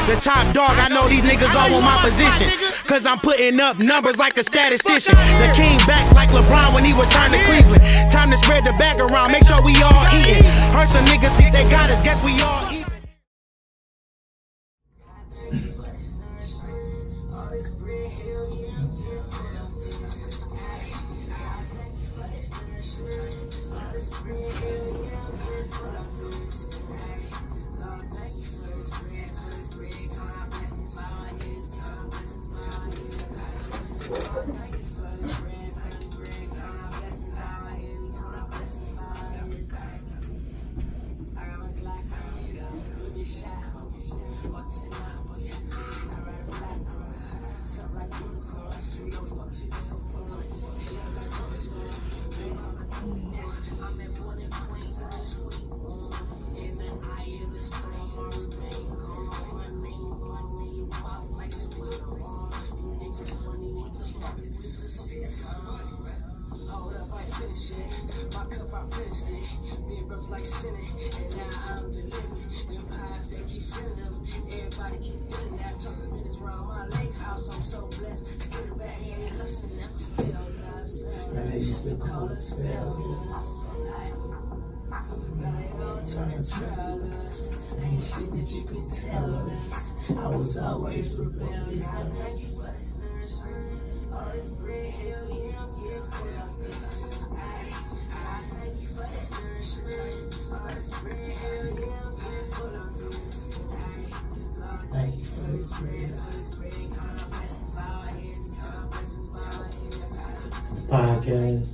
The top dog, I know these niggas all want my position. Cause I'm putting up numbers like a statistician. The king back like LeBron when he returned to Cleveland. Time to spread the bag around, make sure we all eating. Heard some niggas think they got us, guess we all eating. I was always rebellious. Thank you for the nourishment. All this bread, hell yeah, I'm getting full of this. Thank you for the nourishment. All this bread, hell yeah, I'm getting full of this. Thank you for this bread, all this bread. Count our blessings, bow our heads, count our blessings, bow our heads. Podcast.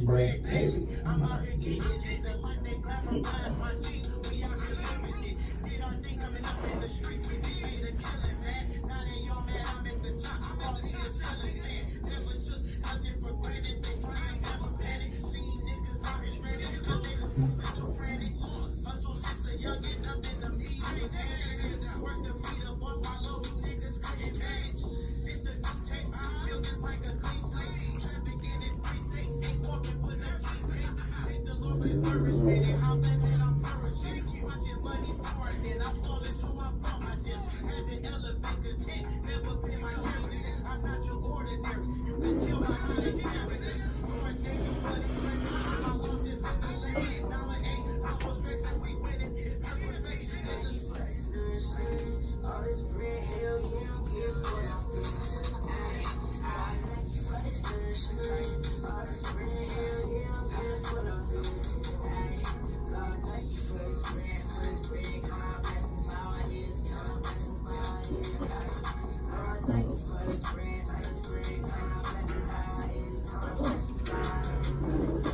Bread, baby, I'm out here getting it. The life they glamorize my team. We out here living it. Did our thing coming up in the streets. We did a killing, man. Now they all mad, I'm at the top. I'm all in the ceiling, man. Never took nothing for granted. They try, ain't never panic. Seen niggas out here stranded. Cause they was moving too frantic. Hustle since a youngin', nothing to me. I ain't had it. Work to be the boss, my low, you niggas couldn't manage. This the new tape. I feel just like a clean slate. Traffic in it, 3 states. Ain't walking for no cheesecake. Thank the Lord for his courage. Did it, how bad that I'm flourishing. Watching money pouring in. I'm falling, so I brought my gym. Having elevator tank. Never been my king. I'm not your ordinary. You can tell by how they stabbing this. Lord, thank you for the blessing. My love is in the lane. $8. I was stressing, we winning. It's motivation. All this bread, hell yeah, I'm getting full of this. Thank you for this nourishment. All this bread, hell yeah, I'm getting full of this. Lord, thank you for this bread, count our blessings, bow our heads, count our blessings, bow our heads. Lord, thank you for this bread, count our blessings, bow our heads, count our blessings, bow our heads.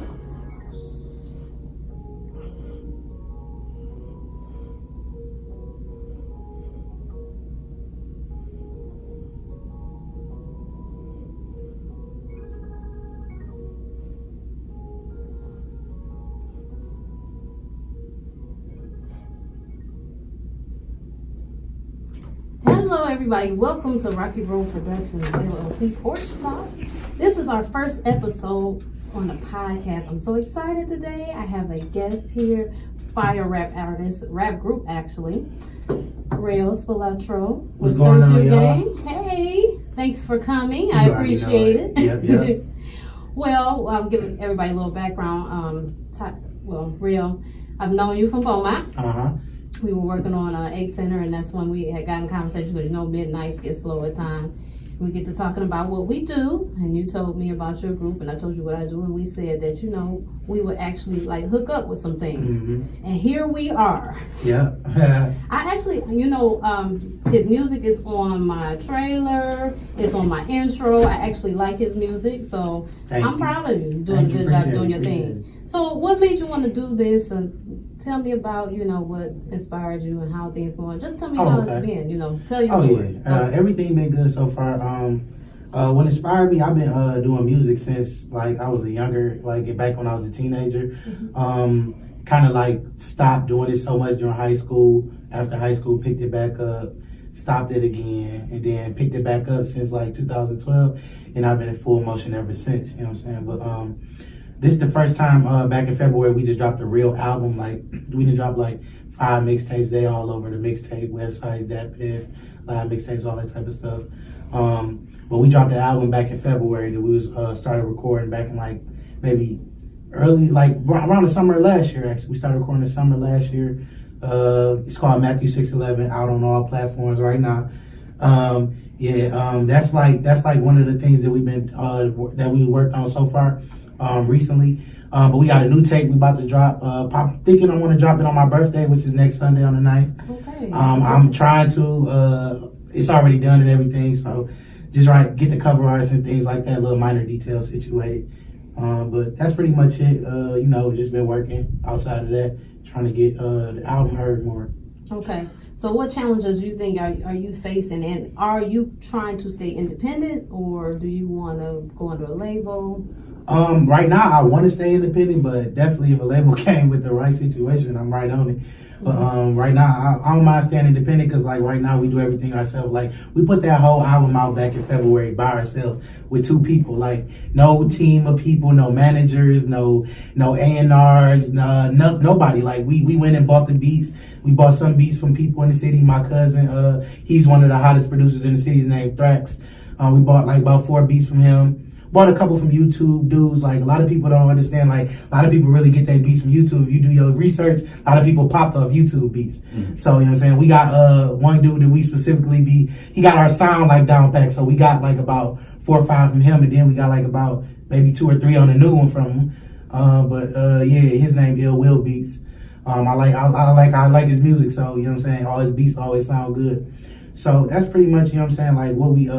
Hello everybody, welcome to Rockyroadproductionsllc Porch Talk. This is our first episode on the podcast. I'm so excited today. I have a guest here, fire rap artist, rap group actually, Rell, Spilotro with CertainFewGang. Hey, thanks for coming. I appreciate it. Yep. Well, I'm giving everybody a little background. Rell, I've known you from Beaumont. We were working on 8 Center, and that's when we had gotten conversations because midnights get slow at time. We get to talking about what we do, and you told me about your group, and I told you what I do, and we said that, we would actually hook up with some things. And here we are. Yeah. I actually, his music is on my trailer, it's on my intro. I actually like his music, so I'm proud of you. You're doing a good job doing your thing. So what made you want to do this? And tell me about, what inspired you and how things going. Just tell me how it's been, tell your story. Everything been good so far. What inspired me, I've been doing music since I was a younger, back when I was a teenager. Kind of stopped doing it so much during high school. After high school, picked it back up, stopped it again, and then picked it back up since 2012, and I've been in full motion ever since. You know what I'm saying? But this is the first time back in February we just dropped a real album. Like we done dropped like 5 mixtapes. They all over the mixtape websites, DatPiff, live mixtapes, all that type of stuff. But we dropped the album back in February that we was started recording back in like maybe early, like around the summer of last year. Actually, we started recording the summer last year. It's called Matthew 6:11, out on all platforms right now. That's like one of the things that we've been that we worked on so far recently. But we got a new tape we about to drop. Thinking I want to drop it on my birthday, which is next Sunday on the 9th. Okay. I'm trying to. It's already done and everything, so just get the cover artists and things like that, little minor details situated. But that's pretty much it. Just been working outside of that, trying to get the album heard more. Okay. So what challenges do you think are you facing, and are you trying to stay independent, or do you want to go under a label? Right now I want to stay independent, but definitely if a label came with the right situation, I'm right on it. But right now I don't mind staying independent, because like right now we do everything ourselves. Like we put that whole album out back in February by ourselves with 2 people. Like no team of people, no managers, no A&Rs, nobody. Like we went and bought the beats. We bought some beats from people in the city. My cousin, he's one of the hottest producers in the city. His name Thrax. We bought like about 4 beats from him. Bought a couple from YouTube dudes. Like a lot of people don't understand. Like a lot of people really get their beats from YouTube. If you do your research, a lot of people popped off YouTube beats. Mm-hmm. So you know what I'm saying. We got one dude that we specifically he got our sound like down packed. So we got like about 4 or 5 from him, and then we got like about maybe 2 or 3 on the new one from him. His name Ill Will Beats. I like his music. So you know what I'm saying. All his beats always sound good. So that's pretty much, you know what I'm saying, like what we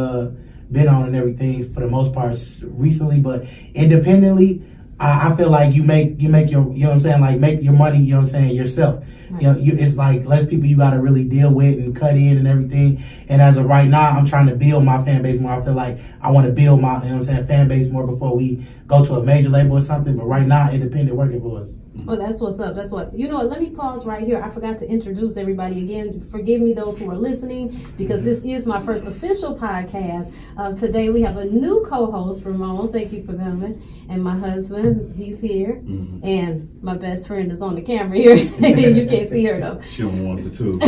been on and everything for the most part recently. But independently, I feel like you make your, you know what I'm saying, like make your money, you know what I'm saying, yourself. Right. It's like less people you got to really deal with and cut in and everything. And as of right now, I'm trying to build my fan base more. I feel like I want to build my, you know what I'm saying, fan base more before we go to a major label or something. But right now, independent working for us. Well, that's what's up. That's what, let me pause right here. I forgot to introduce everybody again. Forgive me, those who are listening, because this is my first official podcast. Today we have a new co-host, Ramon. Thank you for coming. And my husband, he's here. Mm-hmm. And my best friend is on the camera here. You can't see her though. She only wants it too.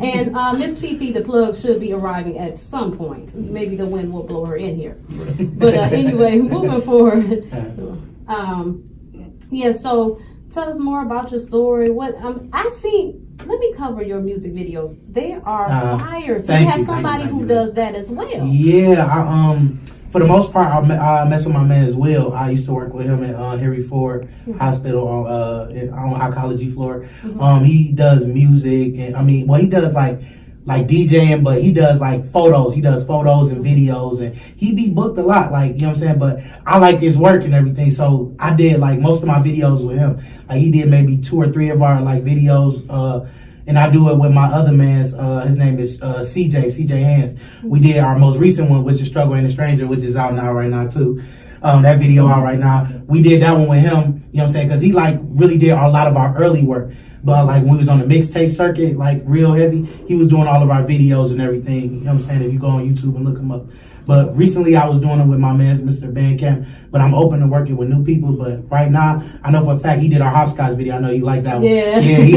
And Miss Fifi the plug should be arriving at some point. Maybe the wind will blow her in here. Right. But anyway, moving forward. So tell us more about your story. What I see. Let me cover your music videos. They are fire. So you have somebody who does that as well. Yeah, for the most part, I mess with my man as well. I used to work with him at Henry Ford Hospital on oncology floor. Mm-hmm. He does music, and he does like DJing, but he does like photos. He does photos and videos, and he be booked a lot, like, you know what I'm saying? But I like his work and everything, so I did like most of my videos with him. Like he did maybe 2 or 3 of our like videos, and I do it with my other man's, his name is CJ Hands. We did our most recent one, which is Struggle and a Stranger, which is out now right now too. That video out right now. We did that one with him, you know what I'm saying? Because he like really did a lot of our early work. But like when we was on the mixtape circuit, like real heavy, he was doing all of our videos and everything. You know what I'm saying? If you go on YouTube and look him up. But recently I was doing it with my man, Mr. Bandcamp. But I'm open to working with new people. But right now, I know for a fact he did our hopscotch video. I know you like that one. Yeah. He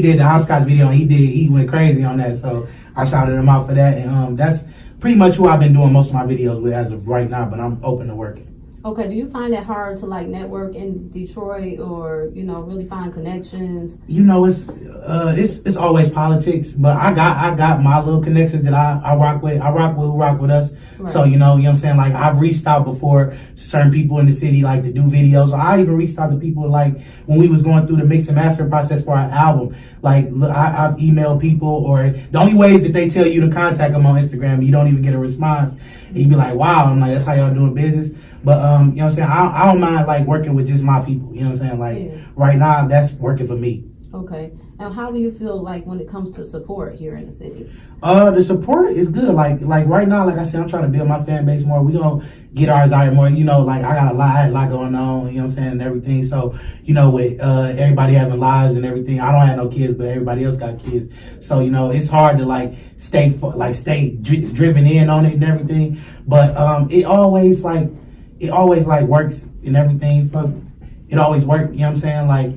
did the hopscotch video, and he went crazy on that. So I shouted him out for that. And that's pretty much who I've been doing most of my videos with as of right now. But I'm open to working. Okay, do you find it hard to like network in Detroit, or really find connections? It's always politics, but I got my little connections that I rock with. I rock with who rock with us. Right. So you know what I'm saying. Like I've reached out before to certain people in the city, like to do videos. I even reached out to people like when we was going through the mix and master process for our album. Like I've emailed people, or the only ways that they tell you to contact them on Instagram, you don't even get a response. And you be like, wow. I'm like, that's how y'all doing business. But, you know what I'm saying? I don't mind, like, working with just my people. You know what I'm saying? Like, right now, that's working for me. Okay. Now, how do you feel, like, when it comes to support here in the city? The support is good. Like right now, like I said, I'm trying to build my fan base more. We're going to get ours out more. Like, I got a lot going on, you know what I'm saying, and everything. So, with everybody having lives and everything, I don't have no kids, but everybody else got kids. So, it's hard to, like, stay driven in on it and everything. But it always it always like works and everything. It always worked. You know what I'm saying? Like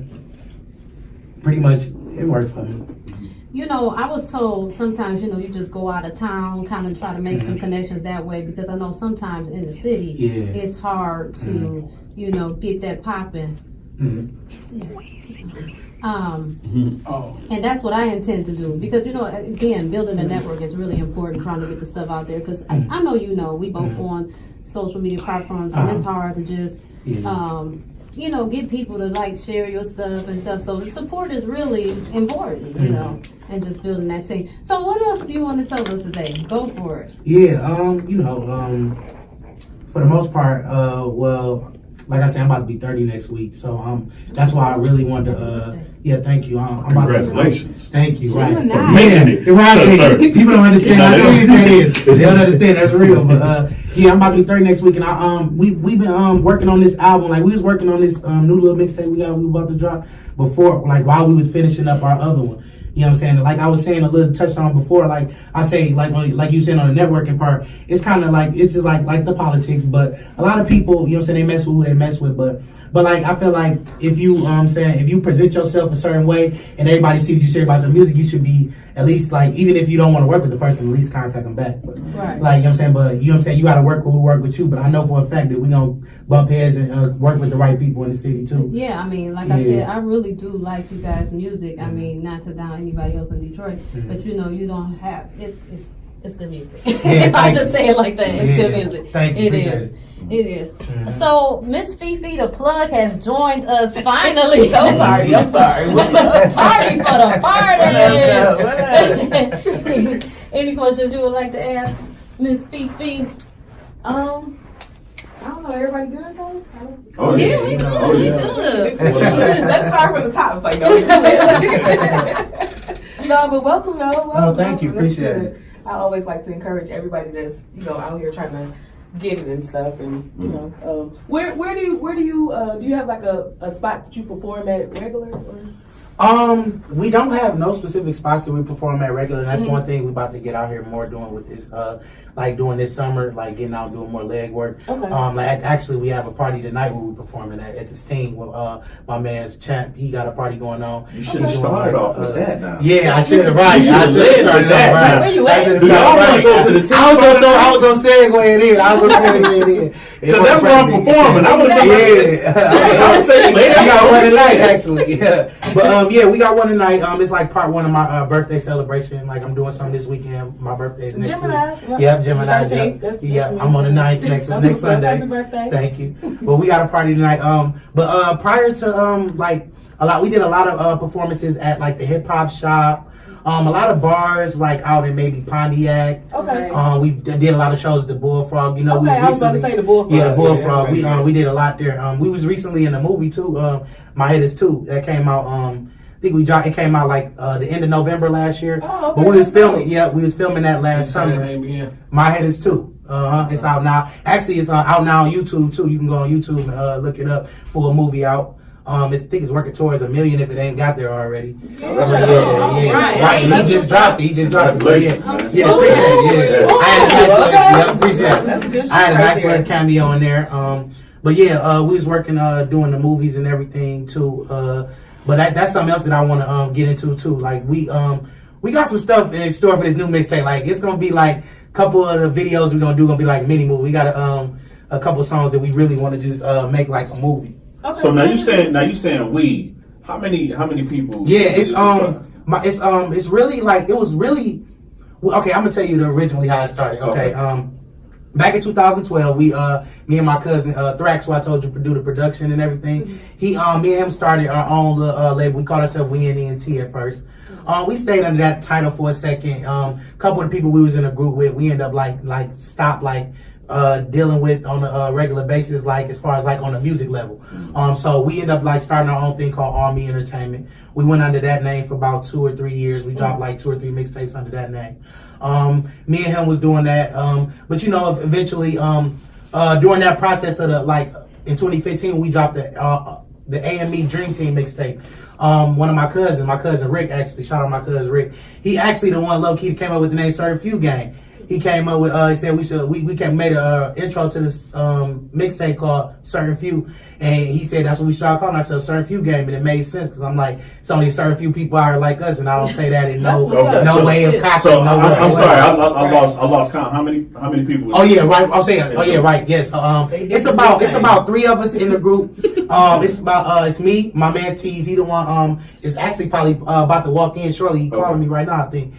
pretty much it worked for me. You know, I was told sometimes, you know, you just go out of town, kind of try to make some connections that way, because I know sometimes in the city, it's hard to, you know, get that popping. And that's what I intend to do, because, you know, again, building a network is really important, trying to get the stuff out there, because I know, you know, we both on social media platforms, and it's hard to just, you know, get people to like share your stuff and stuff. So support is really important, you know, and just building that team. So what else do you want to tell us today? Go for it. Yeah, you know, for the most part, well, like I said, I'm about to be 30 next week, so that's why I really wanted to. Yeah, thank you. Congratulations. Thank you. Right. Making it. Right. People don't understand how serious that is. They don't understand that's real. But yeah, I'm about to be 30 next week, and we've been working on this album. Like we was working on this new little mixtape we were about to drop before, like while we was finishing up our other one. You know what I'm saying? Like I was saying a little touch on before, like I say, like you said on the networking part, it's kind of like, it's just like the politics, but a lot of people, you know what I'm saying, they mess with who they mess with, but like I feel like if you if you present yourself a certain way and everybody sees you serious about your music, you should be at least like, even if you don't want to work with the person, at least contact them back. But right. Like, you know what I'm saying, but you know what I'm saying, you got to work with who work with you, but I know for a fact that we gonna bump heads and work with the right people in the city too. Yeah, I mean, like I said, I really do like you guys' music. I mean, not to down anybody else in Detroit, but you know, you don't have, it's good music. Yeah, I'll just say it like that. It's good music. Thank you. It is. It is. So, Miss Fifi the Plug has joined us finally. So sorry. I'm sorry. Party for the party. Any questions you would like to ask Miss Fifi? I don't know. Everybody good though? Oh Yeah, we good. We good. Let's start from the top. It's like, no, but welcome, y'all. Oh, thank you. Appreciate it. I always like to encourage everybody that's, you know, out here trying to get it and stuff, and you know, where do you have like a spot that you perform at regular? Or? We don't have no specific spots that we perform at regular, and that's one thing we're about to get out here more doing with this, like doing this summer, like getting out and doing more leg work. Okay. Like actually we have a party tonight where we're performing at this team with my man's Champ. He got a party going on. You should have started off with that now. Yeah, I should have. Right, I should have started off right. Where you at? I was on segue it in. Because that's where I'm performing. I would have I would say we got one tonight actually. Yeah, but yeah, we got one tonight. It's like part one of my birthday celebration. Like I'm doing something this weekend. My birthday is next week. Yep, Gemini. Yeah, I'm on the 9th next Sunday. Happy birthday. Thank you. But we got a party tonight. But prior to like we did a lot of performances at like the hip hop shop. A lot of bars like out in maybe Pontiac. Okay. We did a lot of shows at the Bullfrog. You know, okay, I was about to say the Bullfrog. Yeah, the Bullfrog. We did a lot there. We was recently in a movie too. My Head Is Two that came out. I think it came out like the end of November last year. Oh, okay. But we was filming. Yeah, we was filming that last summer. That name again? My Head Is Two. It's out now. Actually, it's out now on YouTube too. You can go on YouTube and look it up for a movie out. I think it's working towards 1 million if it ain't got there already. Yeah. Right. He just dropped it. Yeah, appreciate it. Yeah. I had a nice little cameo in there. But yeah, we was working doing the movies and everything too. But that's something else that I want to get into too. Like we got some stuff in store for this new mixtape. Like it's gonna be like a couple of the videos we're gonna do gonna be like mini movie. We got a couple songs that we really want to just make like a movie. Okay. So now you saying we? How many people? Yeah, it's really like it was really. Okay, I'm gonna tell you originally how it started. Okay. Back in 2012, me and my cousin Thrax, who I told you do the production and everything. Me and him started our own little label. We called ourselves WNNT at first. We stayed under that title for a second. Couple of the people we was in a group with, we ended up like stopped dealing with on a regular basis, like as far as like on a music level. So we ended up like starting our own thing called Army Entertainment. We went under that name for about 2 or 3 years. We dropped like 2 or 3 mixtapes under that name. Me and him was doing that. But you know, eventually during that process of in 2015, we dropped the AME Dream Team mixtape. One of my cousin Rick, actually, shout out my cousin Rick. He actually the one low key came up with the name CertainFewGang. He came up with he said we can made a intro to this mixtape called Certain Few, and he said that's what we started calling ourselves, CertainFewGang, and it made sense because I'm like, it's only a certain few people out here like us, and I don't say that in no way of copying. So I'm sorry, I lost count. How many people? Oh yeah, right. I'm saying. Oh yeah, right. Yes. So it's about 3 of us in the group. It's me, my man Teez. He the one is actually probably about to walk in shortly. He calling me right now, I think.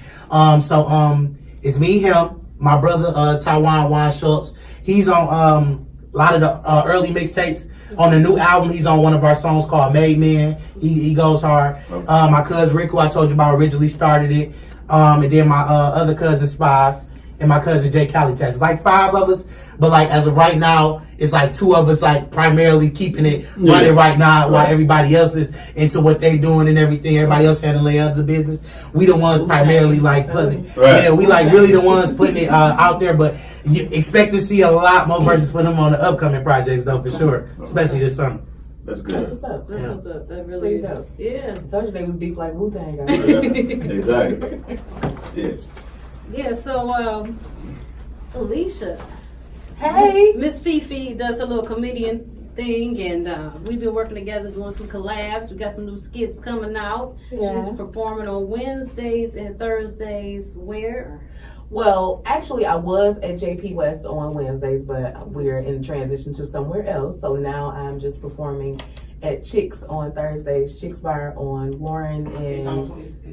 It's me, him, my brother Taiwan Juan Schultz. He's on a lot of the early mixtapes. On the new album, he's on one of our songs called Made Man. He goes hard. My cousin Rick, who I told you about, originally started it. And then my other cousin Spive and my cousin Jay Calitas. It's like 5 of us, but like as of right now, it's like 2 of us like primarily keeping it running right now, while everybody else is into what they doing and everything. Everybody else handling other business. We the ones primarily like putting it. Yeah, we like really the ones putting it out there, but you expect to see a lot more verses for them on the upcoming projects though, for sure, especially this summer. That's good. That's what's up. That's what's up. That really is. dope. Yeah. I told you they was deep like Wu-Tang. Exactly. Yeah. Yeah, so Alicia. Hey. Miss Fifi does her little comedian thing, and we've been working together doing some collabs. We got some new skits coming out. Yeah. She's performing on Wednesdays and Thursdays. Where? Well, actually, I was at JP West on Wednesdays, but we're in transition to somewhere else. So now I'm just performing at Chicks on Thursdays, Chicks Bar on Warren and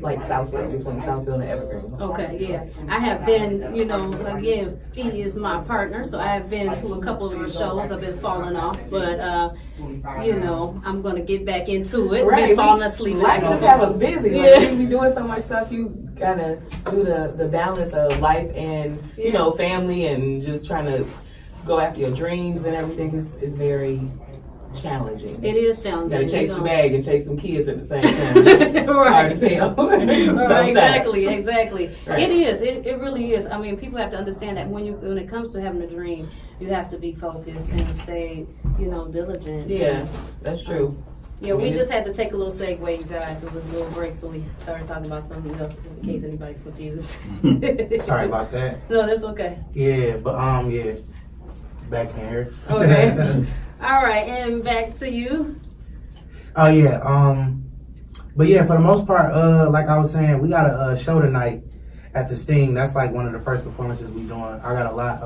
like Southfield, between Southfield and Evergreen. Okay, yeah. I have been, again, Fee is my partner, so I have been to a couple of the shows. I've been falling off, but, I'm going to get back into it. Right. Been falling asleep. Life just have us busy. Yeah. Like, you be doing so much stuff, you gotta do the balance of life and, family and just trying to go after your dreams and everything is very challenging. It is challenging. You gotta chase the bag and chase them kids at the same time. Right. It's hard as hell. Right, exactly. Right. It is. It really is. I mean, people have to understand that when it comes to having a dream, you have to be focused and stay, diligent. Yeah, that's true. Yeah, we just had to take a little segue, you guys. It was a little break, so we started talking about something else in case anybody's confused. Sorry about that. No, that's okay. Yeah, but back here. Okay. All right, and back to you. Oh yeah, but yeah, for the most part, like I was saying, we got a show tonight at the Sting. That's like one of the first performances we doing. I got a lot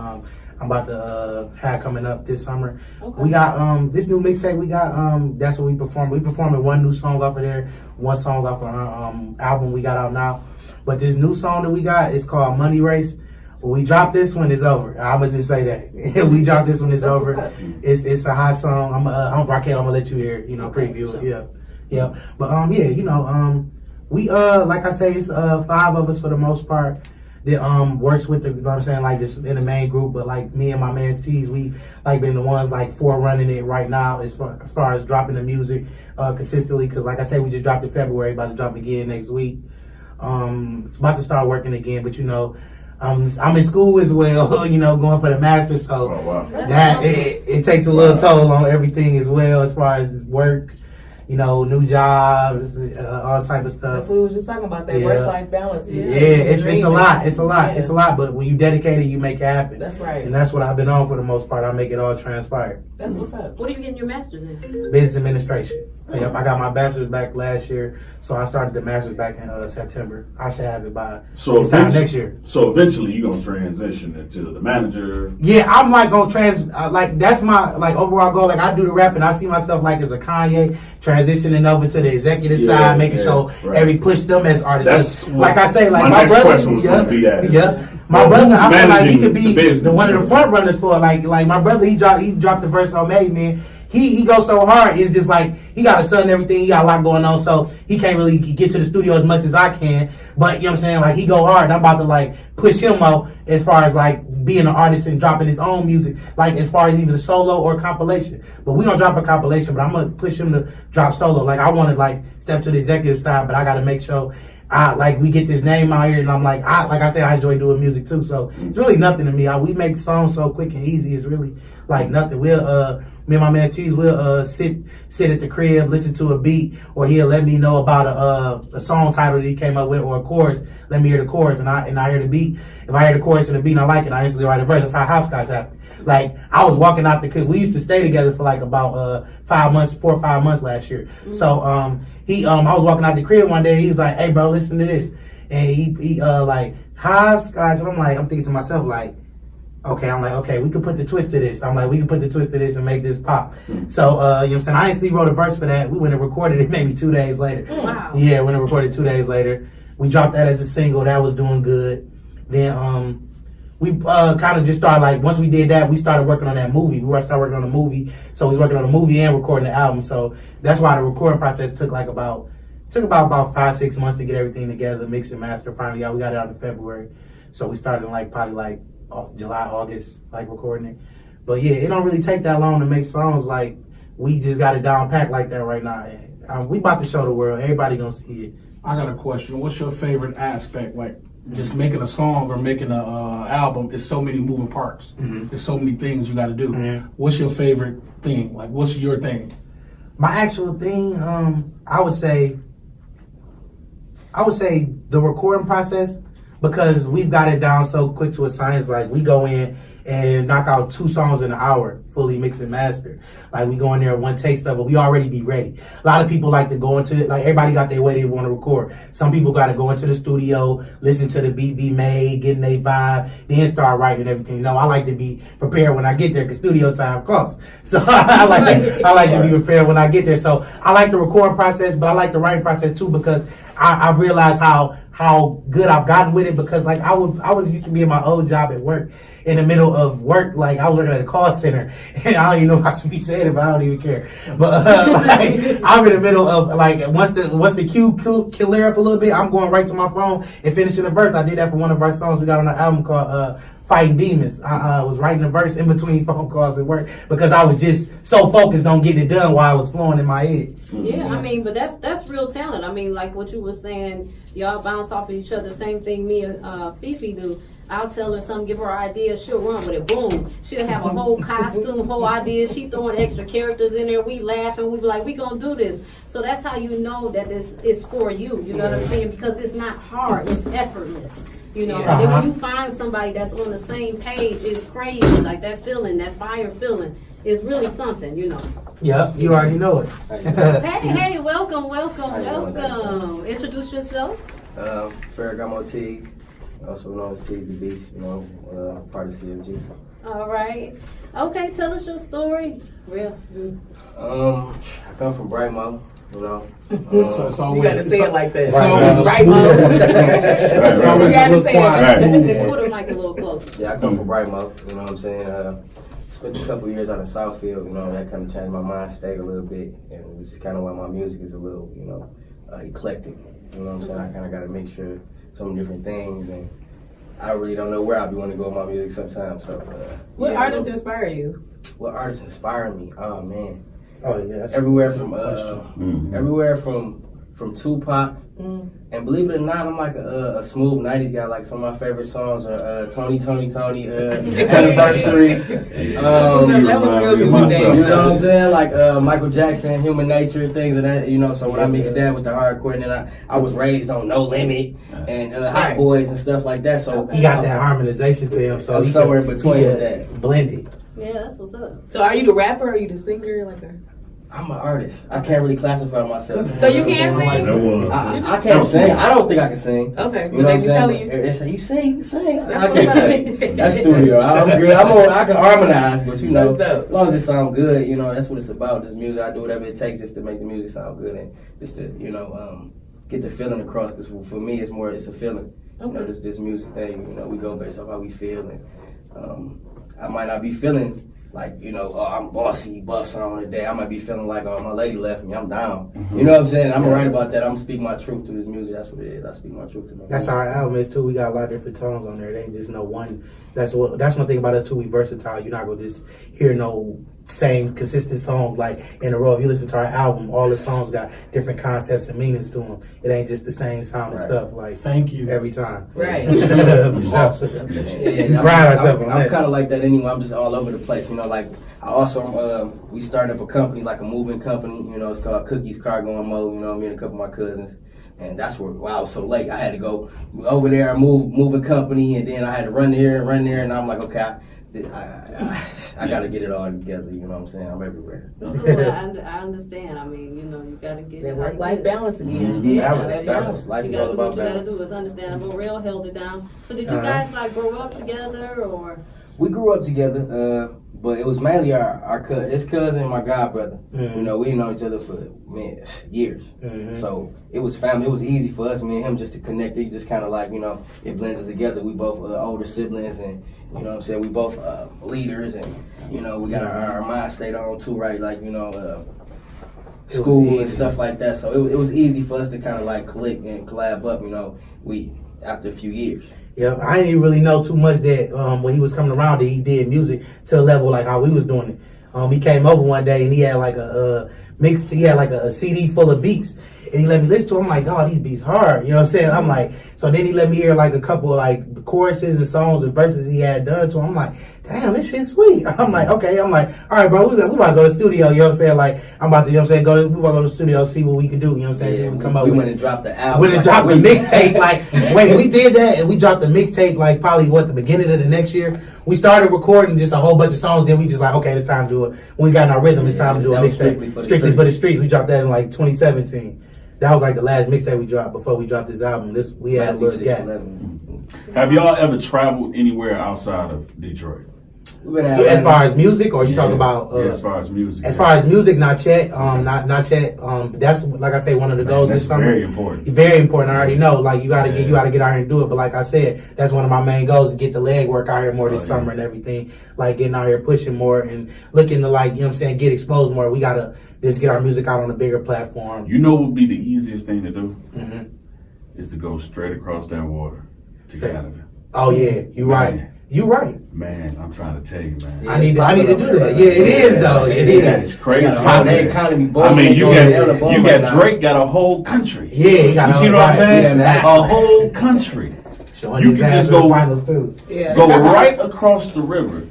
I'm about to have coming up this summer. Okay. We got this new mixtape. We got that's what we perform. We performing one new song off of there, one song off of our album we got out now. But this new song that we got is called Money Race. When we drop this one, it's over. I'ma just say that. We drop this one, it's over. It's a hot song. I'm Raquel. I'm gonna let you hear. Preview it. Sure. Yeah. But we like I say, it's 5 of us for the most part that works with the. Like this in the main group. But like me and my man Teez, we like been the ones like forerunning it right now as far as dropping the music consistently. Because like I said, we just dropped in February. About to drop again next week. It's about to start working again, but I'm in school as well, going for the master's, so that it takes a little toll on everything as well as far as work, new jobs, all type of stuff. That's what we were just talking about, that work-life balance. Yeah, it's a lot, but when you dedicate it, you make it happen. That's right. And that's what I've been on for the most part. I make it all transpire. That's what's up. What are you getting your master's in? Business administration. Yep, I got my bachelor's back last year, so I started the master's back in September. I should have it by this time next year. So eventually, you're gonna transition into the manager. Yeah, I'm like gonna that's my like overall goal. Like I do the rapping, I see myself like as a Kanye transitioning over to the executive side, making sure every push them as artists. Like I say, like my brother, my brother, I feel like he could be one of the front runners for like my brother. He dropped the verse on Made Man. He goes so hard. It's just like he got a son and everything. He got a lot going on, so he can't really get to the studio as much as I can. But you know what I'm saying? Like he go hard. And I'm about to like push him out as far as like being an artist and dropping his own music. Like as far as either solo or compilation. But we gonna drop a compilation. But I'm gonna push him to drop solo. Like I want to like step to the executive side, but I got to make sure we get this name out here. And I'm like I say, I enjoy doing music too. So it's really nothing to me. We make songs so quick and easy. It's really like nothing. me and my man Teez will sit at the crib, listen to a beat, or he'll let me know about a song title that he came up with or a chorus. Let me hear the chorus, and I hear the beat. If I hear the chorus and the beat and I like it, I instantly write a verse. That's how hopscotch happened. Like, I was walking out the, we used to stay together for like about 4 or 5 months last year. Mm-hmm. So I was walking out the crib one day. He was like, "Hey, bro, listen to this," and he like hopscotch, and I'm thinking to myself like, okay, we could put the twist to this. I'm like, we can put the twist to this and make this pop. So, you know what I'm saying? I instantly wrote a verse for that. We went and recorded it maybe 2 days later. Wow. Yeah, went and recorded 2 days later. We dropped that as a single. That was doing good. Then we kind of just started, like, once we did that, we started working on that movie. We started working on the movie. So we was working on the movie and recording the album. So that's why the recording process took about 5-6 months to get everything together, mix and master. Finally, we got it out in February. So we started probably July, August, recording it. But yeah, it don't really take that long to make songs. Like, we just got it down packed like that right now. We about to show the world. Everybody gonna see it. I got a question. What's your favorite aspect? Like, just making a song or making an album, it's so many moving parts. Mm-hmm. There's so many things you got to do. Mm-hmm. What's your favorite thing? Like, what's your thing? My actual thing, I would say the recording process, because we've got it down so quick to a science. Like, we go in and knock out 2 songs in an hour, fully mix and master. Like, we go in there, one take stuff, but we already be ready. A lot of people like to go into it, like, everybody got their way they want to record. Some people got to go into the studio, listen to the beat be made, getting their vibe, then start writing everything. No, I like to be prepared when I get there, because studio time costs. So I like to be prepared when I get there. So I like the recording process, but I like the writing process too, because I realize how good I've gotten with it, because like I was used to be in my old job at work. In the middle of work, like, I was working at a call center, and I don't even know if I should be saying it, but I don't even care. But I'm in the middle of, like, once the cue clear up a little bit, I'm going right to my phone and finishing the verse. I did that for one of our songs we got on our album called Fighting Demons. I was writing a verse in between phone calls at work, because I was just so focused on getting it done while I was flowing in my head. Yeah, I mean, but that's real talent. I mean, like what you were saying, y'all bounce off of each other. Same thing me and Fifi do. I'll tell her something, give her an idea, she'll run with it. Boom. She'll have a whole costume, whole idea. She throwing extra characters in there. We laugh and we be like, we gonna do this. So that's how you know that this is for you. You know what I'm saying? Because it's not hard. It's effortless. You know, and then when you find somebody that's on the same page, it's crazy. Like that feeling, that fire feeling is really something, you know. Yep, you already know it. Hey, welcome. Introduce yourself. Ferragamo Teez, also known as Teez the Beast, you know, part of CFG. All right. Okay, tell us your story. Real. I come from Brightmouth, you know. So it's always, you gotta say it like that. It's always a Right, smooth. You gotta say it. Put the mic a little closer. Yeah, I come from Brightmouth, you know what I'm saying? Spent a couple years out in Southfield, you know, that kind of changed my mind state a little bit, and which is kind of why my music is a little, you know, eclectic. You know what I'm saying? I kind of got to make sure some different things, and I really don't know where I'll be wanting to go with my music sometimes. So, what artists inspire you? What artists inspire me? Oh man, That's everywhere from Tupac, and believe it or not, I'm like a smooth '90s guy. Like some of my favorite songs are Tony, Anniversary. That was you know what I'm saying? Like Michael Jackson, Human Nature, things of that. You know, so when I mix that with the hardcore, and then I was raised on No Limit and Hot Boys and stuff like that. So he got that harmonization to him. So I'm somewhere in between with that. Blended. Yeah, that's what's up. So are you the rapper or are you the singer? I'm an artist. I can't really classify myself. So you can't sing? I can't sing. I don't think I can sing. Okay, you know what I'm telling you. They say, you sing. I can't sing. That's studio. I'm good. I can harmonize, but you know, as long as it sounds good, you know, that's what it's about. This music, I do whatever it takes just to make the music sound good and just to, you know, get the feeling across. Because for me, it's a feeling. Okay. You know, this music thing, you know, we go based off how we feel. And I might not be feeling like, you know, I'm bossy, buff song today. I might be feeling like, oh, my lady left me, I'm down. Mm-hmm. You know what I'm saying? I'm right about that. I'm speaking my truth through this music. That's what it is. I speak my truth to my That's music. how our album is too. We got a lot of different tones on there. It ain't just no one. That's one thing about us too. We versatile. You're not gonna just hear no same consistent song like in a row. If you listen to our album, all the songs got different concepts and meanings to them. It ain't just the same sound and stuff. Like thank you every time. Right. I'm kind of like that anyway. I'm just all over the place. You know, like I also we started up a company, like a moving company. You know, it's called Cookies Cargo and Mo. You know, me and a couple of my cousins. And that's where I was so late. I had to go over there and move a company, and then I had to run there, and I'm like, okay. I got to get it all together, you know what I'm saying? I'm everywhere. I understand. I mean, you know, you got to get that it work-life balance again. Balance. Life is all about balance. You got to do what's understandable. Rell held it down. So did you guys like grow up together or? We grew up together, but it was mainly his cousin and my god brother. Mm-hmm. You know, we know each other for years. Mm-hmm. So it was family. It was easy for us, me and him, just to connect. It just kind of like, you know, it blends us together. We both older siblings, and you know what I'm saying, we both leaders, and you know, we got our mind state on too, right? Like, you know, school and stuff like that. So it was easy for us to kind of like click and collab up. You know, after a few years. Yeah, I didn't even really know too much that when he was coming around that he did music to the level like how we was doing it. He came over one day and he had like a CD full of beats. And he let me listen to them. I'm like, oh, these beats hard. You know what I'm saying? I'm like, so then he let me hear like a couple of like choruses and songs and verses he had done to him. I'm like, damn, this shit's sweet. I'm like, okay. I'm like, all right, bro, we about to go to the studio. You know what I'm saying? Like, I'm about to, you know what I'm saying, we about to go to the studio, see what we can do. You know what I'm saying? Yeah, see what we come up with. We went and dropped the album. Went and dropped the mixtape. Like, wait, we did that and we dropped the mixtape like probably the beginning of the next year. We started recording just a whole bunch of songs. Then we just like, okay, it's time to do it. When we got in our rhythm, it's time to do a mixtape. Strictly for the streets. We dropped that in like 2017. That was like the last mixtape we dropped before we dropped this album. We had a little gap. Have y'all ever traveled anywhere outside of Detroit? As far as music, or you talk about? As far as music. As far as music, not yet. Not yet. That's like I say, one of the goals this summer. Very important. Very important. I already know. Like you gotta get out here and do it. But like I said, that's one of my main goals, to get the leg work out here more this summer and everything. Like getting out here, pushing more, and looking to like, you know what I'm saying, get exposed more. We gotta just get our music out on a bigger platform. You know what would be the easiest thing to do? Mm-hmm. Is to go straight across that water to Canada. Oh yeah, you're right. You right. Man, I'm trying to tell you, man. I need to do that. Yeah, it is though. It is. It's crazy. The economy. I mean, you got Drake got a whole country. Yeah, he got. You see what I'm saying? Yeah, a whole country. You can just go right across the river.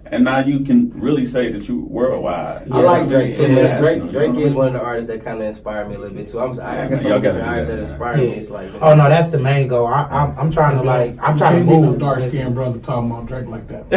And now you can really say that you worldwide. I like Drake too, man. Drake is one of the artists that kind of inspired me a little bit too. I guess some different artists that inspire me. It's like, oh no, that's the main goal. I'm trying to move. No dark skinned brother talking about Drake like that.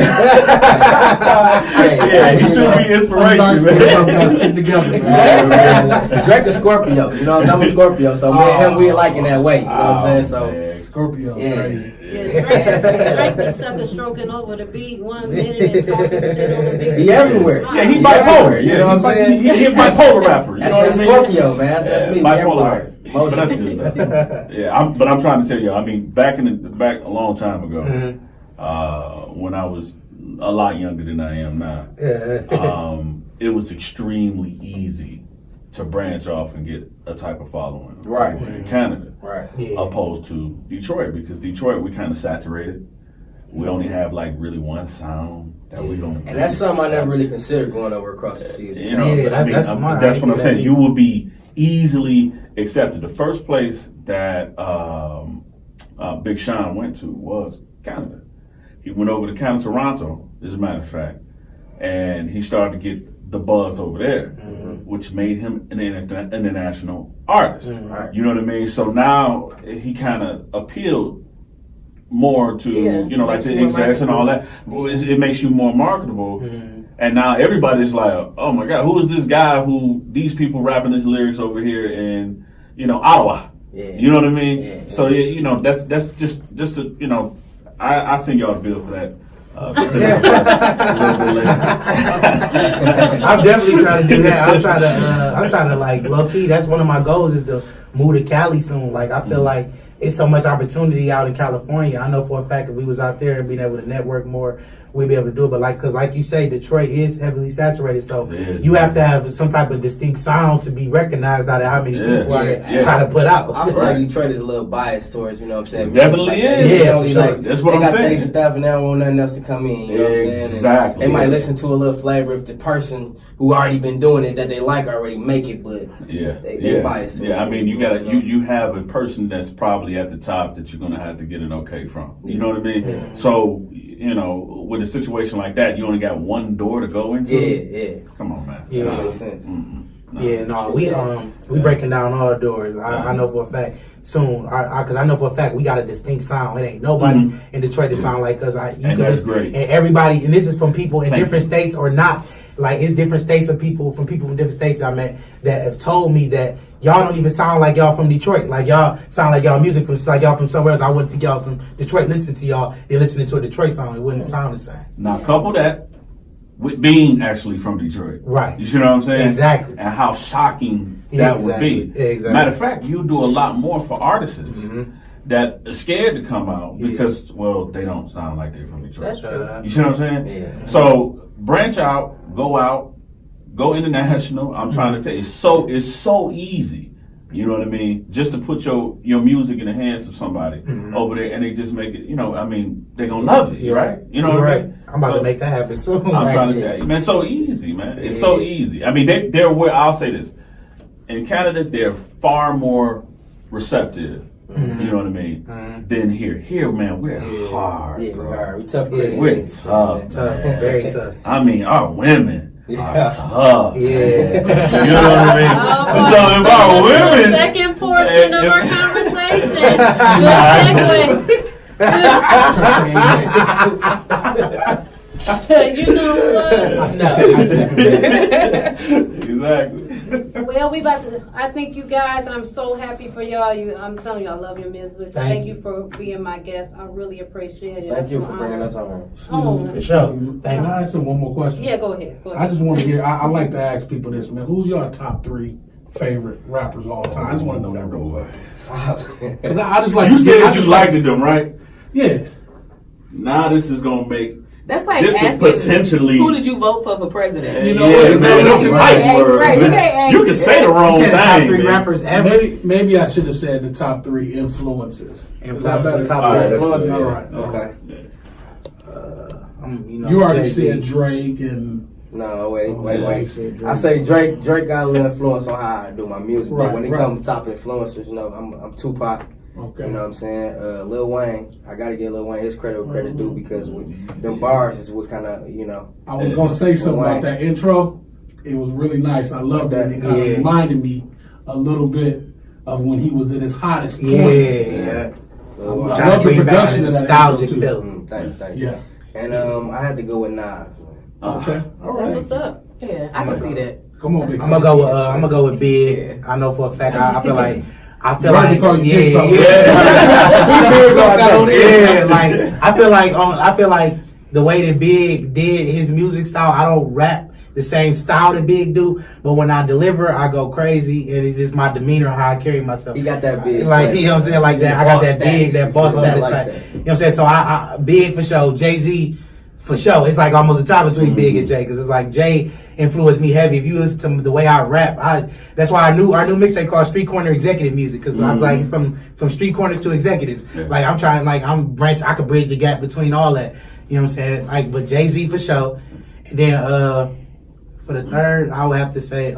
You should be inspiration, man. Gotta stick together, man. Drake is Scorpio. You know, I'm a Scorpio, so me and him we like in that way. You know what I'm saying? So Scorpio, crazy. Yeah, Drake be sucker stroking over the beat 1 minute and talking shit on the beat. He everywhere. Yeah, he bipolar. You know what I'm saying? He bipolar rapper. You know what I mean? Scorpio, man. That's me. Bipolar artist. But that's good. Yeah, but I'm trying to tell you. I mean, back a long time ago, when I was a lot younger than I am now, it was extremely easy to branch off and get a type of following in Canada, opposed to Detroit, because Detroit we kind of saturated. We only have like really one sound that we don't. And that's something I never really considered going over across the seas. You know, that's what I'm saying. You will be easily accepted. The first place that Big Sean went to was Canada. He went over to Canada, Toronto, as a matter of fact, and he started to get the buzz over there, which made him an international artist. You know what I mean? So now he kind of appealed more to, you know, like the execs and all that. It makes you more marketable. And now everybody's like, oh my God, who is this guy who these people rapping his lyrics over here in, you know, Ottawa? You know what I mean? So, you know, that's just a, you know, I send y'all a bill for that. I'm definitely trying to do that. I'm trying to like low key. That's one of my goals, is to move to Cali soon. Like I feel like it's so much opportunity out in California. I know for a fact if we was out there and being able to network more, we'll be able to do it. But cause like you say, Detroit is heavily saturated, so you have to have some type of distinct sound to be recognized out of how many people are trying to put out. I feel like Detroit is a little biased towards, you know what I'm saying? Definitely is. Yeah, for sure. That's what I'm saying. They got their stuff and they don't want nothing else to come in, you know what I'm saying? Exactly. And they might listen to a little flavor if the person who already been doing it that they like already make it, but they biased. Yeah, I mean, you have a person that's probably at the top that you're gonna have to get an okay from. You know what I mean? Yeah. So, you know, with a situation like that, you only got one door to go into. Yeah. Come on, man. Yeah. That makes sense. We breaking down all doors. I know for a fact soon, because I know for a fact we got a distinct sound. It ain't nobody in Detroit that sound like us. And that's great. And everybody, and this is from people in different states or not. Like it's different states of people from different states I met that have told me that y'all don't even sound like y'all from Detroit. Like y'all sound like y'all music from like y'all from somewhere else. I wouldn't think y'all from Detroit listening to y'all. They're listening to a Detroit song. It wouldn't sound the same. Now couple that with being actually from Detroit. Right. You see what I'm saying? Exactly. And how shocking that would be. Exactly. Matter of fact, you do a lot more for artists that are scared to come out because, well, they don't sound like they're from Detroit. That's true. You see what I'm saying? Yeah. So branch out, go international. I'm trying to tell you, it's so easy. You know what I mean? Just to put your music in the hands of somebody over there, and they just make it. You know, I mean, they gonna love it, right? You know what I mean? I'm about to make that happen soon. I'm trying to tell you, man. So easy, man. It's so easy. I mean, they're where I'll say this. In Canada, they're far more receptive. You know what I mean? Than here. Here, man, we're hard. Yeah, bro. we are. We tough. We're tough. Very tough. I mean, our women are tough. Yeah. You know what I mean? So if our women, the second portion of our conversation. Good segue. You know what? Exactly. Well, I thank you guys. I'm so happy for y'all. I'm telling you, I love your music. Thank you for being my guest. I really appreciate it. Thank you for bringing us on. For sure. Can I ask one more question? Yeah, go ahead. I just want to hear. I like to ask people this, man. Who's your top 3 favorite rappers of all time? I just want to know that real quick. Because I just like you said you liked them, right? Yeah. Now this is gonna make. That's like this asking, could potentially. who did you vote for president? You know yeah, what? man, You you can say the wrong thing. Top 3 man. rappers ever. Maybe I should have said the top 3 influences. Is that better? Top All right, 3 that's influences. good. All right. Okay. You already Jay-Z. said Drake and. No, wait. Yeah. I say Drake got a little influence on how I do my music. But when it Right. comes to top influencers, you know, I'm Tupac. Okay. You know what I'm saying? Lil Wayne, I gotta give Lil Wayne his credit where credit due because them bars is what kind of, you know. I was gonna say something about that intro. It was really nice. I loved it. It kind of reminded me a little bit of when he was at his hottest point. Yeah. I I'm love trying to the bring back production that of that nostalgic intro, too. feeling. Thank you. Yeah. And I had to go with Nas, man. Okay. All right. That's what's up. Yeah, I can see that. Come on, big. I'm gonna go with Big. I know for a fact. I feel like. Right, because you did something. I feel like the way that Big did his music style, I don't rap the same style that Big do, but when I deliver, I go crazy, and it's just my demeanor, how I carry myself. He got that big, like you know what I'm saying, like that. I got that Big, that boss status type. You know what I'm saying? So I Big for sure, Jay-Z for sure. It's like almost a tie between Big and Jay, because it's like Jay influenced me heavy. If you listen to the way I rap, that's why our new mixtape called Street Corner Executive Music, because I'm like from street corners to executives. Yeah. Like I'm trying, like I could bridge the gap between all that. You know what I'm saying? Like, but Jay-Z for sure. And then for the third, I would have to say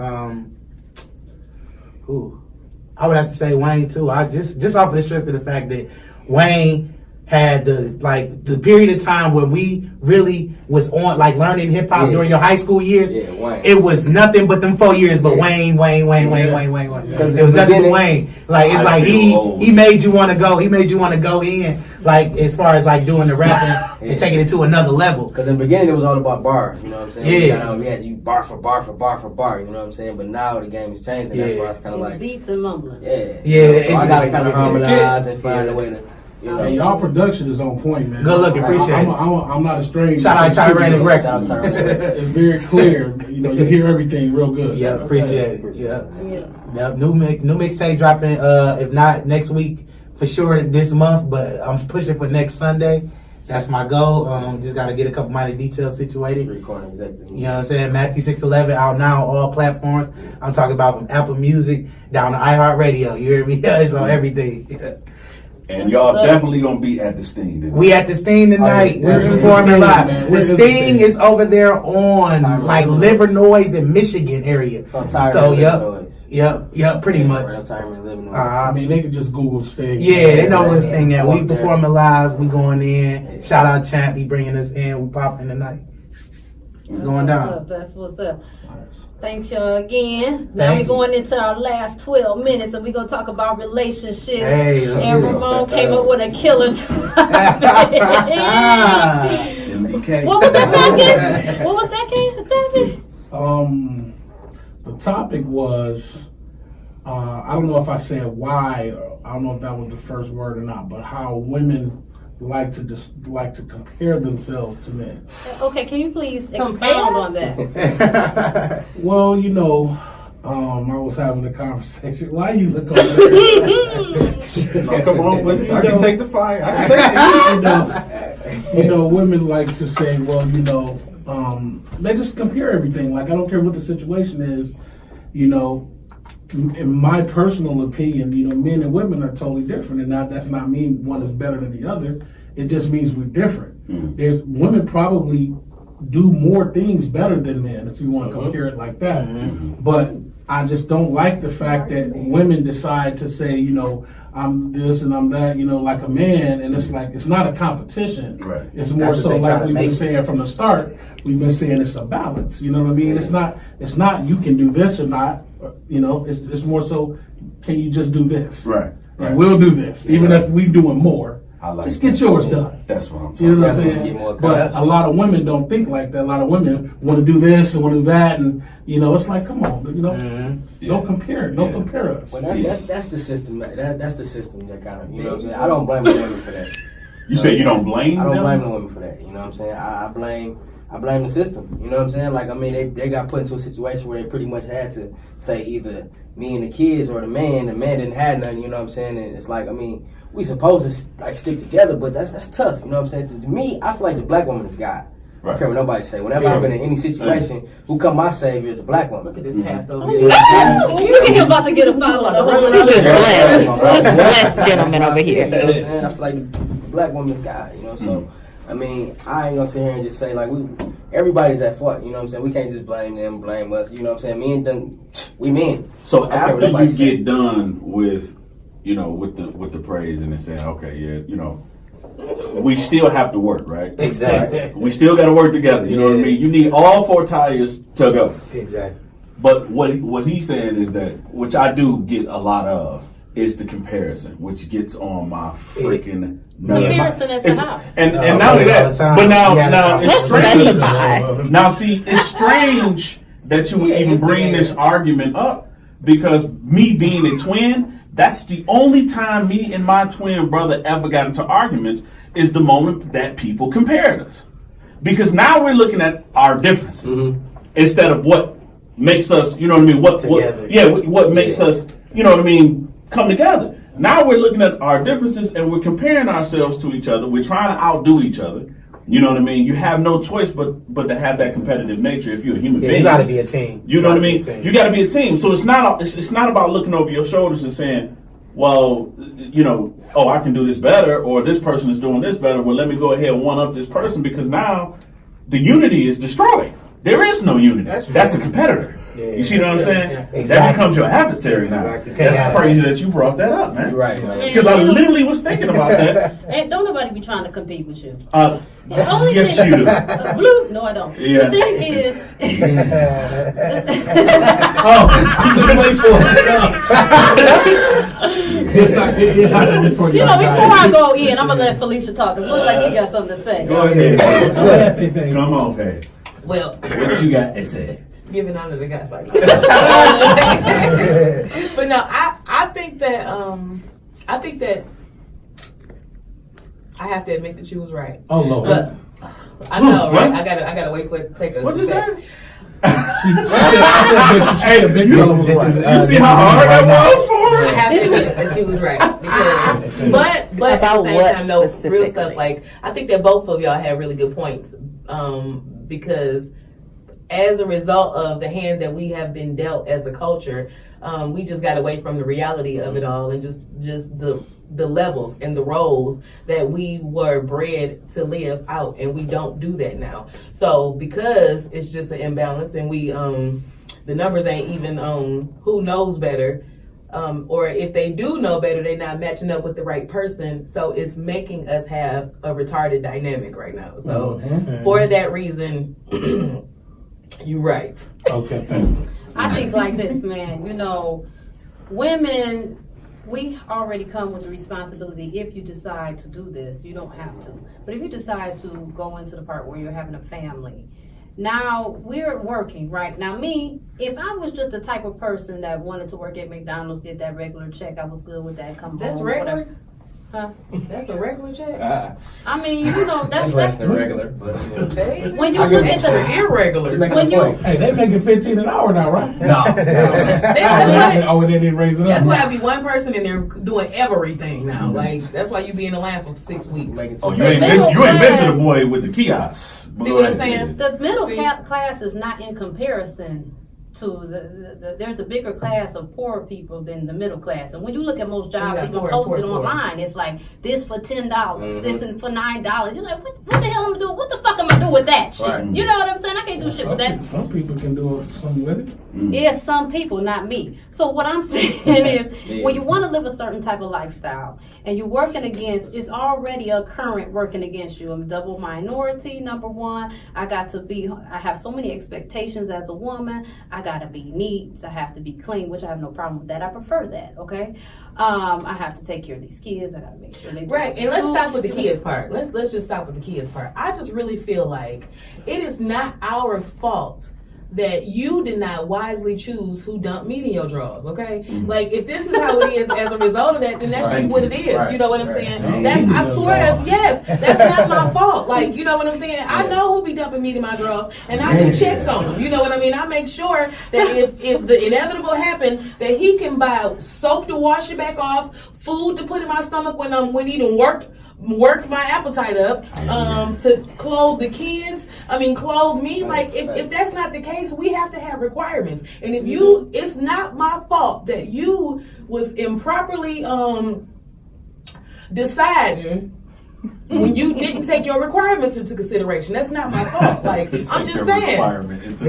Wayne too. I just off of the strength of the fact that Wayne had the period of time when we really was on learning hip hop during your high school years. Yeah, Wayne. It was nothing but them 4 years, but Wayne. Because it was nothing but Wayne. Like it's like he made you want to go. He made you want to go in. Like as far as like doing the rapping and taking it to another level. Because in the beginning it was all about bars. You know what I'm saying? Yeah. We had you bar for bar. You know what I'm saying? But now the game is changing. That's why it's kind of like beats and mumbling. Yeah. So I gotta kind of harmonize and find a way to. You know, hey, y'all production is on point, man. Good looking, appreciate it. I'm not a stranger. Shout out Tyrone Records. It's very clear. You know, you hear everything real good. Yeah, appreciate it. Yeah. New mixtape dropping. If not next week, for sure this month. But I'm pushing for next Sunday. That's my goal. Just got to get a couple minor details situated. Recording executive. You know what I'm saying? Matthew 611 out now on all platforms. I'm talking about from Apple Music down to iHeartRadio. You hear me? It's on everything. And y'all definitely gonna be at the Sting tonight. We at the Sting tonight. We're performing live. The Sting is over there on like Livernois in Michigan area. So yep, pretty much. I mean, they could just Google Sting. Yeah, they know what's Sting at. We performing live. We going in. Shout out Champ. He bringing us in. We popping tonight. It's going down. That's what's up. Thanks y'all again. Now we're going into our last 12 minutes and we're going to talk about relationships. Hey, and Ramon came up with a killer topic. MDK. What was that topic? What was that topic? The topic was, I don't know if I said why, or I don't know if that was the first word or not, but how women like to compare themselves to men. Okay, can you please expound on that? Well, you know, I was having a conversation. Why you look over there? No, come on, buddy. I can take the fire. I can take it. You know, women like to say, well, you know, they just compare everything. Like, I don't care what the situation is, you know. In my personal opinion, you know, men and women are totally different, and that's not mean one is better than the other. It just means we're different. Mm-hmm. There's women probably do more things better than men, if you want to compare it like that. Mm-hmm. But I just don't like the fact that women decide to say, you know, I'm this and I'm that, you know, like a man, and it's like it's not a competition. Right. It's more so like we've been saying from the start. We've been saying it's a balance. You know what I mean? It's not you can do this or not. You know, it's more so, can you just do this? Right. And we'll do this, even if we're doing more. Just get yours done. That's what I'm talking about. You know what I'm saying? But a lot of women don't think like that. A lot of women want to do this and want to do that, and you know, it's like, come on, you know, don't compare. Don't compare us. Well, that's the system. That's the system that kind of, you know what I'm saying? I don't blame the women for that. You say you don't blame? I don't blame the women for that. You know what I'm saying? I blame the system. You know what I'm saying? Like, I mean, they got put into a situation where they pretty much had to say either me and the kids or the man. The man didn't have nothing, you know what I'm saying? And it's like, I mean, we supposed to like stick together, but that's tough, you know what I'm saying? To me, I feel like the black woman is God. Right. I don't care what nobody say. Whenever I've been in any situation, who come my savior is a black woman. Look at this past over here. Look at him about to get a follow. Just blessed gentleman over here. You know what I'm saying? I feel like the black woman is God, you know, so. I mean, I ain't gonna sit here and just say like everybody's at fault. You know what I'm saying? We can't just blame them, blame us. You know what I'm saying? We men. So after you get done with, you know, with the praise and then saying, okay, yeah, you know, we still have to work, right? Exactly. We still got to work together. You know what I mean? You need all four tires to go. Exactly. But what he's saying is that, which I do get a lot of, is the comparison, which gets on my freaking nerves. Comparison as to how? And not only that, but now it's strange. Now see, it's strange that you would even bring this argument up, because me being a twin, that's the only time me and my twin brother ever got into arguments, is the moment that people compared us. Because now we're looking at our differences instead of what makes us, you know what I mean? What makes us, you know what I mean, come together. Now we're looking at our differences and we're comparing ourselves to each other. We're trying to outdo each other. You know what I mean? You have no choice but to have that competitive nature if you're a human being. You got to be a team. You know what I mean? You got to be a team. So it's not about looking over your shoulders and saying, well, you know, oh, I can do this better, or this person is doing this better. Well, let me go ahead and one up this person, because now the unity is destroyed. There is no unity. That's a competitor. Yeah, you see what I'm saying? Yeah. Exactly. That becomes your adversary now. Exactly. That's crazy that you brought that up, man. You're right, man. Because I literally was thinking about that. And don't nobody be trying to compete with you. Yes, you do. Blue? No, I don't. Yeah. The thing is... He's a playful. Before I go in, I'm going to let Felicia talk. It looks like she got something to say. Go ahead. Come on, Faye. Well, what you got to say? Giving honor to guys like that. But no, I think that I have to admit that you was right. Oh Lord. But I know, right? I gotta wait for it to take a What'd you say? Hey, you see how hard that was for I have to admit that she was right. Because, but at the same time, no, real stuff. Like, I think that both of y'all had really good points. Because as a result of the hand that we have been dealt as a culture, we just got away from the reality of it all and just the levels and the roles that we were bred to live out, and we don't do that now. So because it's just an imbalance, and we the numbers ain't even who knows better, or if they do know better, they're not matching up with the right person. So it's making us have a retarded dynamic right now. So for that reason, you're right. Okay. I think like this, man. You know, women, we already come with the responsibility. If you decide to do this, you don't have to. But if you decide to go into the part where you're having a family, now we're working, right? Now me, if I was just the type of person that wanted to work at McDonald's, get that regular check, I was good with that, come home. That's regular? Whatever. Huh? That's a regular check? I mean, you know, that's less than regular. But, when you look at the irregular. When you, hey, they making $15 an hour now, right? No. Oh, they didn't raise it up. That's why I be one person in there doing everything now. Like, that's why you be in the line for 6 weeks. Oh, you ain't been to the boy with the kiosk. See what I'm saying? The middle class is not in comparison to there's a bigger class of poor people than the middle class. And when you look at most jobs even posted online, it's like this for $10, this and for $9. You're like, what the hell am I doing? What the fuck am I doing with that shit? Right. You know what I'm saying? I can't do shit with that. Some people can do something with it. Yeah, some people, not me. So what I'm saying is, when you want to live a certain type of lifestyle and you're working against, it's already a current working against you. I'm a double minority, number one. I have so many expectations as a woman. I gotta be neat. I have to be clean, which I have no problem with that. I prefer that, okay? I have to take care of these kids. I gotta make sure they do right. And let's stop with the kids part. Let's just stop with the kids part. I just really feel like it is not our fault that you did not wisely choose who dumped meat in your drawers, okay? Like, if this is how it is as a result of that, then that's just what it is. Right. You know what I'm saying? I swear that's not my fault. Like, you know what I'm saying? I know who be dumping meat in my drawers, and I do checks on them. You know what I mean? I make sure that if the inevitable happened, that he can buy soap to wash it back off, food to put in my stomach when he done worked my appetite up, to clothe the kids. Clothe me. Like, if that's not the case, we have to have requirements. And if it's not my fault that you was improperly deciding when you didn't take your requirements into consideration. That's not my fault. Like, I'm just saying. I was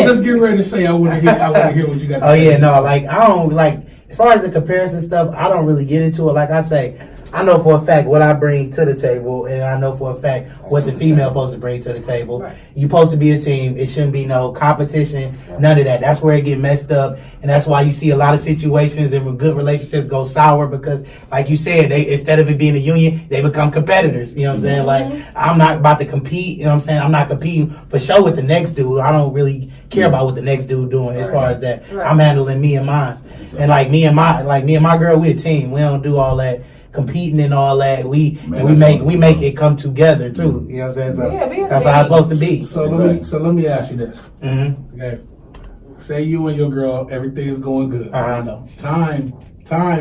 just getting ready to say I want to hear what you got to say. Oh yeah, no, like I don't like as far as the comparison stuff, I don't really get into it. Like I say, I know for a fact what I bring to the table, and I know for a fact what the female supposed to bring to the table. Right. You're supposed to be a team. It shouldn't be no competition, none of that. That's where it get messed up, and that's why you see a lot of situations and good relationships go sour because, like you said, they instead of it being a union, they become competitors. You know what I'm saying? Like, I'm not about to compete. You know what I'm saying? I'm not competing for show with the next dude. I don't really care about what the next dude doing as far as that. Right. I'm handling me and mine, and like me and my girl, we a team. We don't do all that competing and all that. We make it come together too. You know what I'm saying? So that's how it's supposed to be. So let me ask you this. Okay. Say you and your girl, everything is going good. You know, time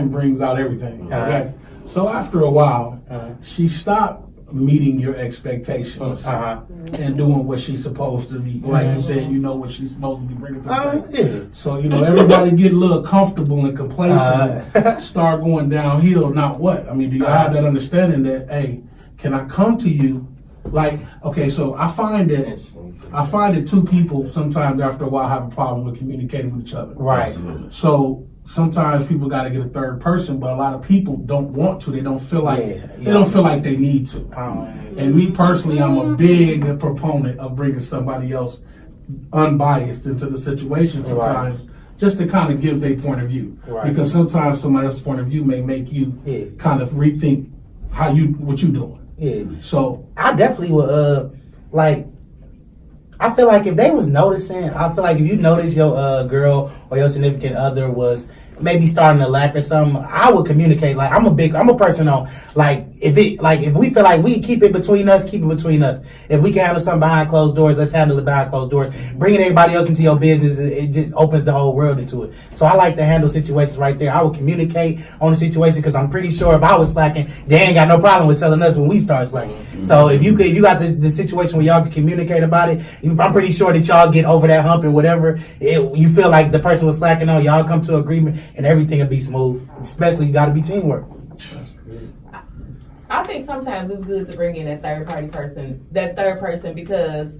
brings out everything. Okay. So after a while, she stopped meeting your expectations and doing what she's supposed to be. Like you said, you know what she's supposed to be bringing to the table. So, you know, everybody get a little comfortable and complacent, start going downhill. Now what? I mean, do you have that understanding that, hey, can I come to you? Like, okay, so I find that two people sometimes after a while have a problem with communicating with each other. Right. So sometimes people got to get a third person, but a lot of people don't want to. They don't feel like they need to. And me personally, I'm a big proponent of bringing somebody else unbiased into the situation sometimes, just to kind of give their point of view. Right. Because sometimes somebody else's point of view may make you kind of rethink what you're doing. Yeah. So I definitely would I feel like if they was noticing, I feel like if you notice your girl or your significant other was maybe starting to lack or something, I would communicate. Like I'm a person on like if we feel like we keep it between us, keep it between us. If we can handle something behind closed doors, let's handle it behind closed doors. Bringing everybody else into your business, it just opens the whole world into it. So I like to handle situations right there. I would communicate on the situation because I'm pretty sure if I was slacking, they ain't got no problem with telling us when we start slacking. So if you got the situation where y'all can communicate about it, I'm pretty sure that y'all get over that hump and whatever you feel like the person was slacking on, y'all come to agreement and everything will be smooth. Especially you got to be teamwork. I think sometimes it's good to bring in that third person because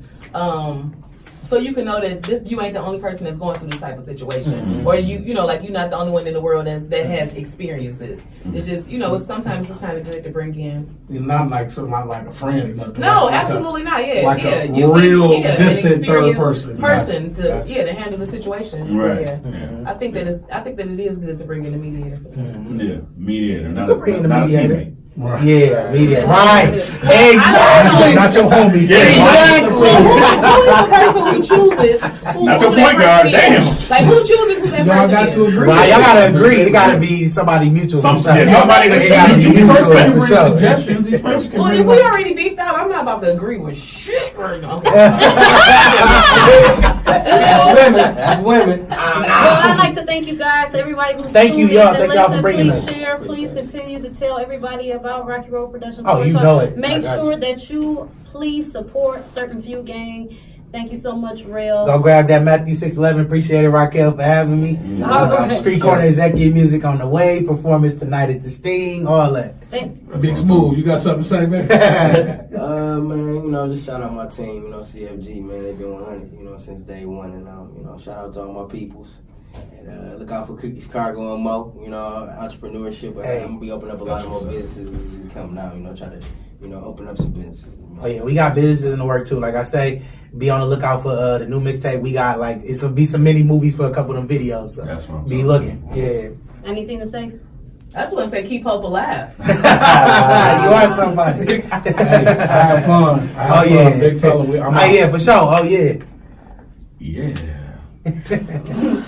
so you can know that you ain't the only person that's going through this type of situation, or you know, like you're not the only one in the world that has experienced this. It's just, you know, sometimes it's kind of good to bring in. You're not like somebody like a friend. No, absolutely not. Yeah, like a real distant third person to handle the situation. Right. Yeah. I think that it is good to bring in a mediator. Yeah, mediator. You can bring in a mediator. Teammate. Right. Yeah, mediator. Right. Exactly. Not your homie. Exactly. Who chooses? Not your point guard. Damn. Like who chooses who that y'all person got is? to agree. Well, y'all gotta agree. It gotta be somebody mutual. Somebody It gotta be mutual for bring sure. suggestions. Each person can Well, bring if we already beefed out, I'm not about to agree with shit right now. That's women. Well, I'd like to thank you guys, everybody who's Thank you, tuned y'all. in Thank and y'all for listen. bringing Please us. share. Please continue to tell everybody about Rocky Road Productions. Oh, you know it. Make I got sure you. that you please support CertainFewGang. Thank you so much, Rell. Go grab that Matthew 611. Appreciate it, Raquel, for having me. All right. Street Corner Executive Music on the way. Performance tonight at the Sting. All that. Big Smooth. You got something to say, man? Man, you know, just shout out my team, you know, CFG, man. They've been 100, you know, since day one. And, you know, shout out to all my peoples. And look out for Cookies Cargo and Mo, you know, entrepreneurship. I'm going to be opening up a lot of more businesses is coming out, you know, try to, you know, open up some businesses. Oh, yeah, we got businesses in the work, too. Like I say, be on the lookout for the new mixtape. We got, like, it's going to be some mini movies for a couple of them videos. So That's what I'm be looking. Yeah. Anything to say? I just want to say keep hope alive. You are somebody. Hey, I have fun. Yeah. Big fella. Yeah, for sure. Oh, yeah. Yeah.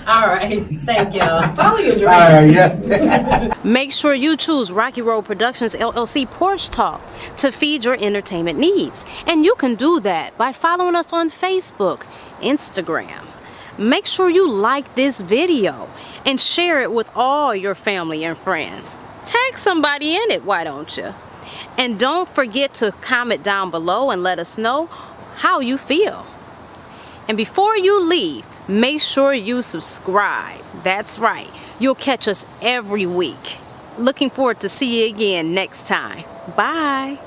All right. Thank y'all. Follow your dream. All right, yeah. Make sure you choose Rocky Road Productions LLC Porch Talk to feed your entertainment needs. And you can do that by following us on Facebook, Instagram. Make sure you like this video and share it with all your family and friends. Tag somebody in it, why don't you? And don't forget to comment down below and let us know how you feel. And before you leave, make sure you subscribe. That's right. You'll catch us every week. Looking forward to see you again next time. Bye.